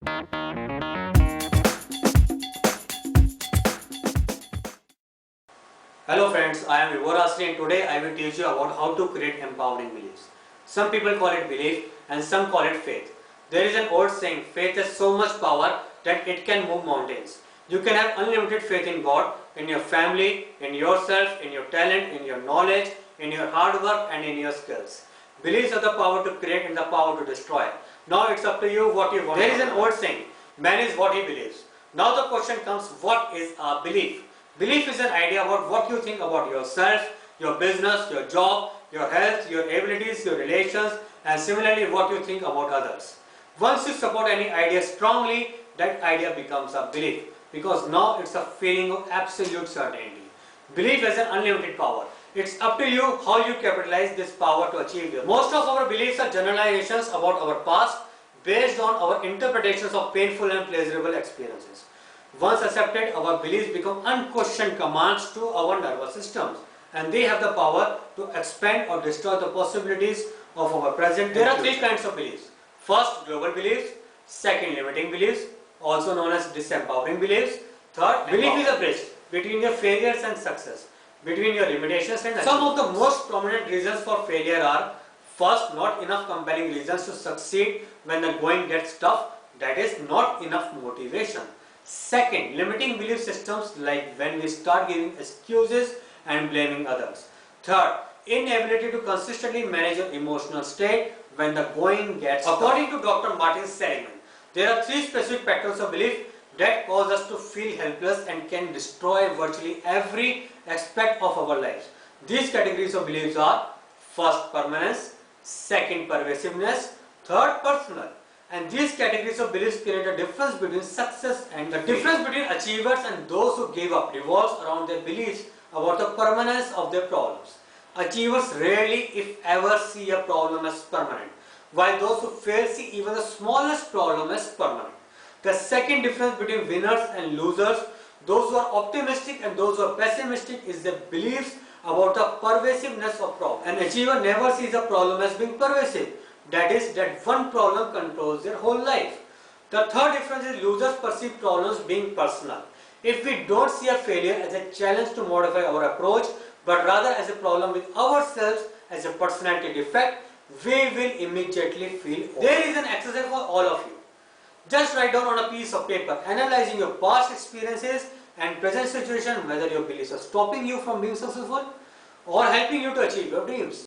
Hello friends, I am Vibhor Asri and today I will teach you about how to create empowering beliefs. Some people call it belief and some call it faith. There is an old saying, faith has so much power that it can move mountains. You can have unlimited faith in God, in your family, in yourself, in your talent, in your knowledge, in your hard work and in your skills. Beliefs have the power to create and the power to destroy. Now it's up to you what you want. There is an old saying, man is what he believes. Now the question comes, what is a belief? Belief is an idea about what you think about yourself, your business, your job, your health, your abilities, your relations, and similarly what you think about others. Once you support any idea strongly, that idea becomes a belief because now it's a feeling of absolute certainty. Belief has an unlimited power. It's up to you how you capitalize this power to achieve your goals. Most of our beliefs are generalizations about our past based on our interpretations of painful and pleasurable experiences. Once accepted, our beliefs become unquestioned commands to our nervous systems and they have the power to expand or destroy the possibilities of our present. There are three kinds of beliefs. First, global beliefs. Second, limiting beliefs, also known as disempowering beliefs. Third, belief is a bridge between your failures and success, between your limitations and some of the most prominent reasons for failure are: first, not enough compelling reasons to succeed when the going gets tough, that is not enough motivation. Second, limiting belief systems like when we start giving excuses and blaming others. Third, inability to consistently manage your emotional state when the going gets tough. According to Dr. Martin Seligman, there are three specific patterns of belief that cause us to feel helpless and can destroy virtually every aspect of our lives. These categories of beliefs are: first, permanence; second, pervasiveness; third, personal. And these categories of beliefs create a difference between success and the difference between achievers and those who give up revolves around their beliefs about the permanence of their problems. Achievers rarely, if ever, see a problem as permanent, while those who fail see even the smallest problem as permanent. The second difference between winners and losers, those who are optimistic and those who are pessimistic, is their beliefs about the pervasiveness of problems. An achiever never sees a problem as being pervasive. That is, that one problem controls their whole life. The third difference is losers perceive problems being personal. If we don't see a failure as a challenge to modify our approach, but rather as a problem with ourselves, as a personality defect, we will immediately feel over. There is an exercise for all of you. Just write down on a piece of paper, analyzing your past experiences and present situation, whether your beliefs are stopping you from being successful or helping you to achieve your dreams.